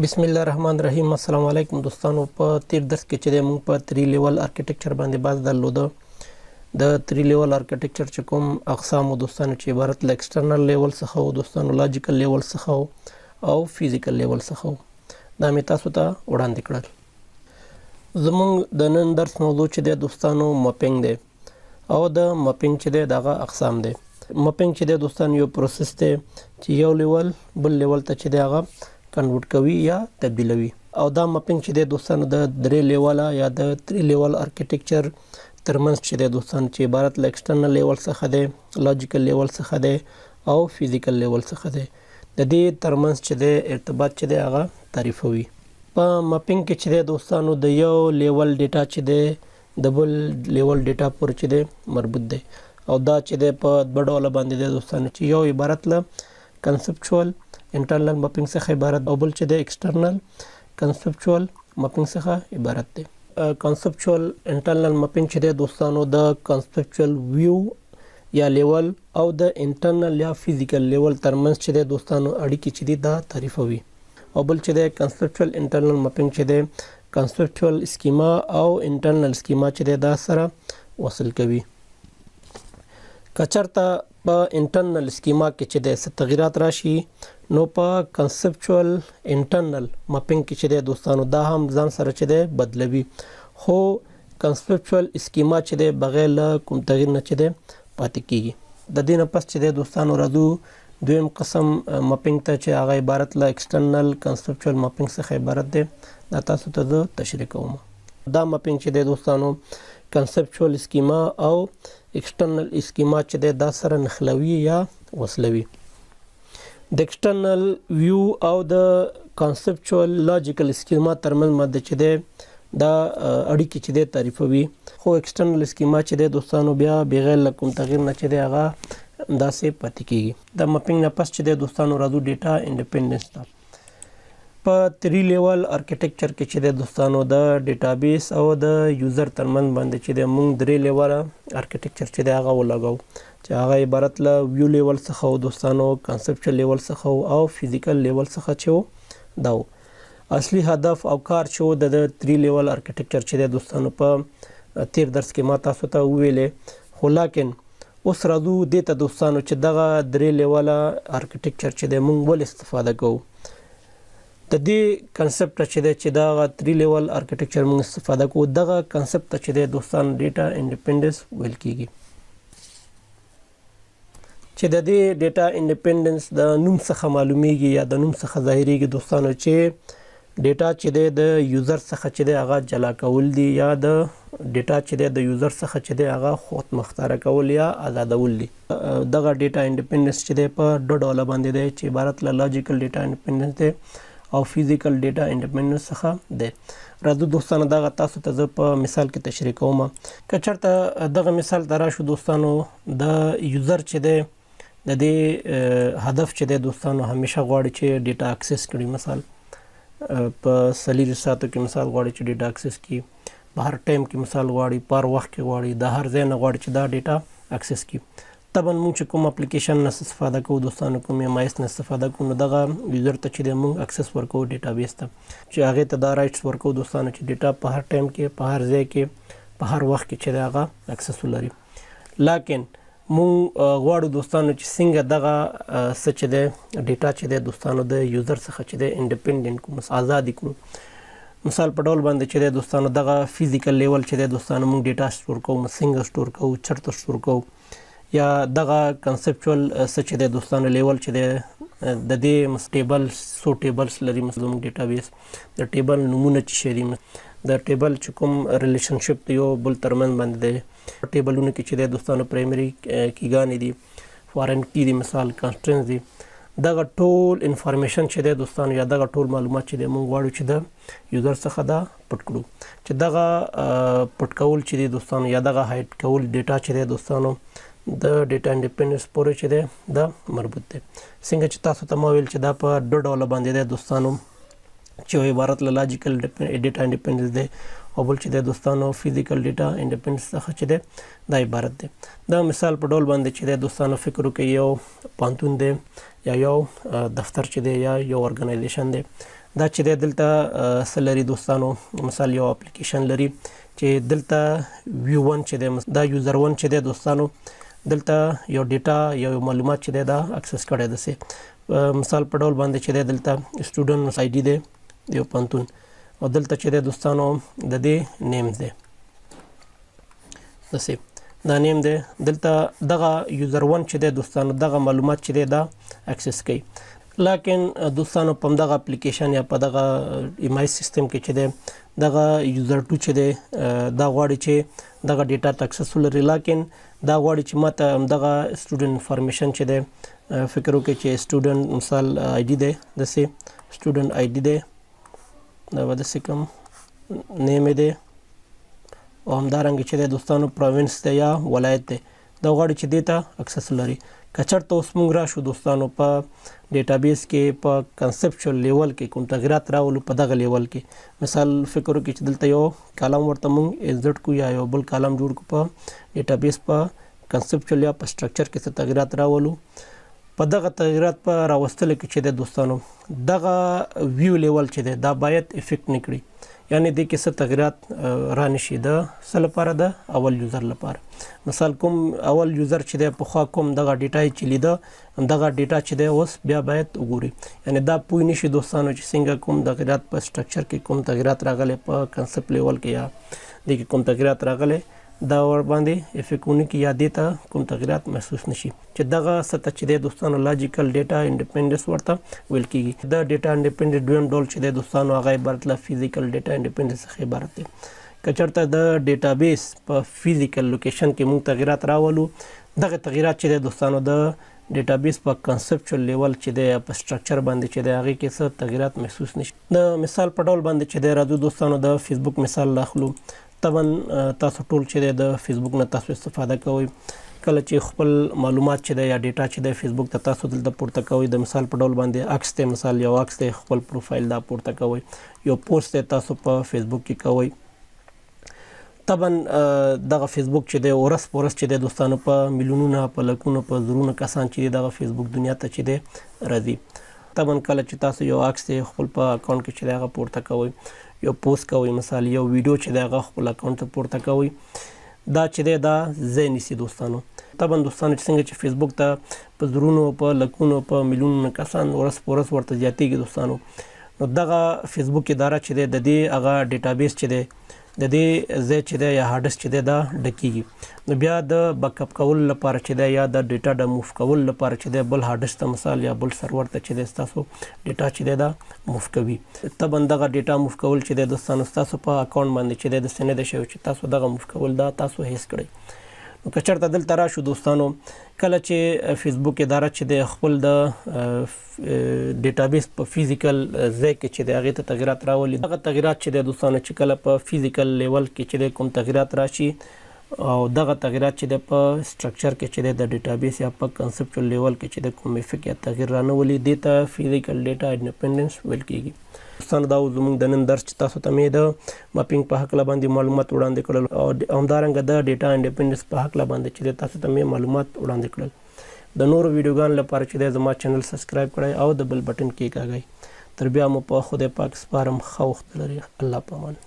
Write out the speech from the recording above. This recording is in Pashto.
بسم الله الرحمن الرحیم. السلام علیکم دوستانو. په تیر درس کې چې موږ په 3 لیول ارکیټیکچر باندې باز درلوده. د 3 لیول ارکیټیکچر چې کوم اقسام دوستانو چې عبارت له ایکسټرنل لیول څخه او دوستانو لاجیکل لیول څخه او فزیکل لیول څخه دا مې تاسو ته وړاندې کړل. زموږ د نن درس موضوع چې د دوستانو ماپینګ دی او د ماپینګ چې د دغه اقسام دی. ماپینګ چې د دوستانو یو پروسس دی چې یو لیول بل لیول ته چې دغه کنورټ کوي یا تبدیلوي او دا ماپینګ چې د دوستانو د 3 لیول یا د 3 لیول ارکیټیکچر ترمنځ چې د دوستانو چې عبارت له ایکسټرنل لیول څخه دی، لاجیکل لیول څخه دی او فزیکل لیول څخه دی. د دې ترمنځ چې د ارتباط چې دی هغه تعریفوي. په ماپینګ کې چې د دوستانو د یو لیول ډیټا چې دی د بل لیول ډیټا پورې چې دی مربوط دی او دا چې دی په دوه ډوله باندې د دوستانو چې یو عبارت له کنسپچوال انټرنل ماپینګ څخه عبارت او بل چې د ایکسټرنل کنسپچوال ماپینګ څخه عبارت دی. کنسپچوال انټرنل ماپینګ چې د دوستانو د کنسپچوال ویو یا لیول او د انټرنل یا فزیکل لیول ترمنځ چې د دوستانو اړیکې چې دي دا تعریفوي او بل چې د کنسپچوال انټرنل ماپینګ چې د کنسپچوال اسکیما او انټرنل اسکیما چې د سره وصل کوي. کچرته په انټرنل اسکیما کې چې د تغیرات راشي نو په کنسپچوال انټرنل ماپینګ کې چې د دوستانو دا هم ځان سره چې د بدلوي، خو کنسپچوال اسکیما چې د بغیر له کوم تغییر نه چې د پاتې کیږي. د دې نه پس چې د دوستانو راځو دویم قسم ماپینګ ته چې هغه عبارت له ایکسټرنل کنسپچوال ماپینګ څخه عبارت دی. دا تاسو ته زه تشریح کوم. دا ماپینګ چې د دوستانو کنسپچوال اسکیما او ایکسټرنل اسکیما چې د سره نښلوي یا وصلوي. د ایکسټرنل ویو او د کنسپچوال لاجیکل اسکیما ترمنځ ماده چې د دا اړیکې چې د تعریفوي، خو ایکسټرنل اسکیما چې د دوستانو بیا بغیر له کوم تغییر نه چې د هغه داسې پاتې کیږي. د ماپینګ نه پس چې د دوستانو راځو ډیټا انډیپندنس ته. په 3 لیول ارکیټیکچر کې چې د دوستانو د ډیټابیس او د یوزر ترمنځ باندې چې د موږ 3 لیول ارکیټیکچر چې د هغه ولګو چې هغه عبارت له ویو لیول څخه او دوستانو کنسپچوال لیول څخه او فزیکل لیول څخه چې دا اصلي هدف او کار چې د 3 لیول ارکیټیکچر چې د دوستانو په تیر درس کې ما تاسو ته ویلې، خو لیکن اوس راځو دې ته دوستانو چې دغه 3 لیول ارکیټیکچر چې د موږ ول استفاده کوو. د دې کنسپټ چې دا 3 لیول ارکیټیکچر موږ استفاده کوو، دغه کنسپټ چې د دوستانو ډیټا انډیپندنس ویل کیږي. چې د دې ډیټا انډیپندنس د نوم څخه معلومیږي یا د نوم څخه ظاهریږي دوستانو چې ډیټا چې د یوزر څخه چې هغه جلا کول دي یا د ډیټا چې د یوزر څخه چې هغه خود مختار کول یا آزادول دي. دغه ډیټا انډیپندنس چې په دوه ډوله باندې دی چې عبارت له لاجیکل ډیټا انډیپندنس دی او فزیکل ډیټا انډیپندنس څخه دی. راځو دوستانو دغه تاسو ته زه په مثال کې تشریح کوم. که چېرته دغه مثال ته راشو دوستانو، د یوزر چې دی د دې هدف چې د دوستانو همیشه غواړي چې ډیټا اکسس کړي. مثال په 40 ساعتو کې مثال غواړي چې ډیټا اکسس کړي، په هر ټایم کې مثال غواړي، په هر وخت کې غواړي، د هر ځای نه غواړي چې دا ډیټا اکسس کړي. طبعا موږ چې کوم اپلیکیشن نه استفاده کوو دوستانو، کوم ایم آی ایس نه استفاده کوو، نو دغه یوزر ته چې موږ اکسس ورکوو ډیټابیس ته، چې هغې ته دا رایټس ورکوو دوستانو چې ډیټا په هر ټایم کې، په هر ځای کې، په هر وخت کې چې د هغه اکسس ولري. لیکن موږ غواړو دوستانو چې څنګه دغه څه چې دی ډیټا چې دی دوستانو د یوزر څخه چې دی انډیپندنټ کړو، آزاد کړو. مثال په ډول باندې چې دی دوستانو دغه فزیکل لیول چې دی دوستانو موږ ډیټا سټور کوو، څنګه سټور کوو، چېرته سټور کوو، یا دغه کنسپچوال څه چې د دوستانو لیول چې دی د دې ټیبل څو ټیبلز لري. زموږ ډیټابیس د ټیبل نومونه چې شي د ټیبل چې کوم ریلیشنشپ دی یو بل ترمنځ باندې دی. ټیبلونه کې چې د دوستانو پرایمري کیګانې دي، فارن کی دي، مثال کانسټنټس دي. دغه ټول انفارمیشن چې د دوستانو یا دغه ټول معلومات چې د موږ غواړو چې د یوزر څخه دا پټ کړو، چې دغه پټ کول چې د دوستانو یا دغه هایډ کول ډیټا چې د دوستانو د ډیټا انډیپندنس پورې چې دی دا مربوط دی. څنګه چې تاسو ته ما ویل چې دا په 2 ډوله باندې دی دوستانو، چې عبارت له لاجیکل ډیټا انډیپندنس دی او بل چې د دوستانو فزیکل ډیټا انډیپندنس څخه چې دی دا عبارت دی. دا مثال په ډول باندې چې د دوستانو فکر وکړئ یو پانتون دی یا یو دفتر چې دی یا یو ارګنایزیشن دی، دا چې دی دلته څه لري دوستانو، مثال یو اپلیکیشن لري چې دلته ویو 1 چې دی دا یوزر 1 چې دی دوستانو دلته یو ډیټا یو معلومات چې دی دا اکسس کړی ده سي مثال په ډول باندې چې دی دلته سټوډنټ آی ډي دی یو پوهنتون او دلته چې دی دوستانو د دې نیم دی داسې دا نیم دی دلته دغه یوزر 1 چې دی دوستانو دغه معلومات چې دی دا اکسس کوي. لیکن دوستانو په دغه اپلیکیشن یا په دغه ایمای سیستم کې چې دی دغه یوزر 2 چې دی دا غواړي چې دغه ډیټا ته اکسس ولري، لیکن دا غواړي چې ماته دغه سټوډنټ انفارمیشن چې دی فکر وکړي چې سټوډنټ مثال آی ډي دی داسې سټوډنټ آی ډي دی دا به داسې کوم نیم دی او همدارنګه چې دی دوستانو پروینس دی یا ولایت دی دا غواړي چې دې ته اکسس ولري. که چېرته اوس موږ راشو دوستانو په ډیټابیس کې په کنسپچوال لیول کې کوم تغیرات راولو په دغه لیول کې مثال فکر وکړئ چې دلته یو کالم ورته موږ ایزډ کو یا یو بل کالم جوړ کو په ډیټابیس په کنسپچوال یا په سټرکچر کې څه تغیرات راولو په دغه تغیرات په راوستلو کې چې دی دوستانو دغه ویو لیول چې دی دا باید افیکټ نه کړي، یعنی دې کې څه تغیرات رانشي د څه لپاره د اول یوزر لپاره. مثال کوم اول یوزر چې دی پخوا کوم دغه ډیټا چې لیده دغه ډیټا چې دی اوس بیا باید وګوري، یعنی دا پوه نشي دوستانو چې څنګه کوم تغیرات په سټرکچر کې کوم تغیرات راغلي په کنسپټ لیول کې یا دې کې کوم تغیرات راغلي دا ور باندې افیکټ ونه کې یا دې ته کوم تغیرات محسوس نشي چې دغه سطح چې دی دوستانو لاجیکل ډیټا انډیپندنس ورته ویل کیږي. د ډیټا انډیپندنت دویم ډول چې دی دوستانو هغه عبارت له فزیکل ډیټا انډیپندنس څخه عبارت دی. که چېرته د ډیټابیس په فزیکل لوکیشن کې موږ تغیرات راولو دغه تغیرات چې دی دوستانو د ډیټابیس په کنسپچوال لیول چې دی په سټرکچر باندې چې دی هغه کې څه تغیرات محسوس نشي. د مثال په ډول باندې چې دی راځو دوستانو د فیسبوک مثال اخلو. طبعا تاسو ټول چې دی د فیسبوک نه تاسو استفاده کوئ کله چې خپل معلومات چې دی یا ډیټا چې دی فیسبوک ته تاسو دلته پورته کوئ د مثال په ډول باندې عکس دی مثال یو عکس دی خپل پروفایل دا پورته کوئ یو پوسټ دی تاسو په فیسبوک کې کوئ. طبعا دغه فیسبوک چې دی ورځ په ورځ چې دی دوستانو په میلیونونه په لکونو په زرونو کسان چې دی دغه فیسبوک دنیا ته چې دی راځي. طبعا کله چې تاسو یو عکس دی خپل په اکاونټ کې چې دی هغه پورته کوئ یو پوسټ کوئ مثال یو ویډیو چې دی هغه خپل اکاونټ ته پورته کوئ دا چې دی دا ځای نیسي دوستانو. طبعا دوستانو چې څنګه چې فیسبوک ته په زرونو په لکونو په میلیونونو کسان ورځ په ورځ ورته زیاتېږي دوستانو نو دغه فیسبوک اداره چې دی د دې هغه ډیټابیس چې دی د دې ځای چې دی یا هارډ ډیسک چې دی دا ډکیږي نو بیا د بیک اپ کولو لپاره چې دی یا د ډیټا د موف کولو لپاره چې دی بل هارډ ډیسک ته مثال یا بل سرور ته چې دی ستاسو ډیټا چې دی دا موف کوي. طبعا دغه ډیټا موف کول چې دی دوستانو ستاسو په اکاونټ باندې چې دی داسې نه دی شوی چې تاسو دغه موف کول دا تاسو هیڅ کړئ. نو که چېرته دلته راشو دوستانو کله چې فیسبوک اداره چې دی خپل د ډیټابیس په فزیکل ځای کې چې دی هغې ته تغیرات راولي دغه تغیرات چې دی دوستانو چې کله په فزیکل لیول کې چې دی کوم تغیرات راشي او دغه تغیرات چې دی په سټرکچر کې چې دی د ډیټابیس یا په کنسپچوال لیول کې چې دی کوم افیکټ یا تغیر رانولي دې ته فزیکل ډیټا انډیپندنس ویل کیږي. دوستانو دا زموږ د نن درس چې تاسو ته مې د ماپینګ په هکله باندې معلومات وړاندې کړل او همدارنګه د ډیټا انډیپندنس په هکله باندې چې تاسو ته مې معلومات وړاندې کړل. د نورو ویډیوګانو لپاره چې دی زما چینل سبسکرایب کړئ او د بل بټن کې کېکاږئ. تر بیا مو په خدای پاک سپارم ښه وخت لري. الله پامان.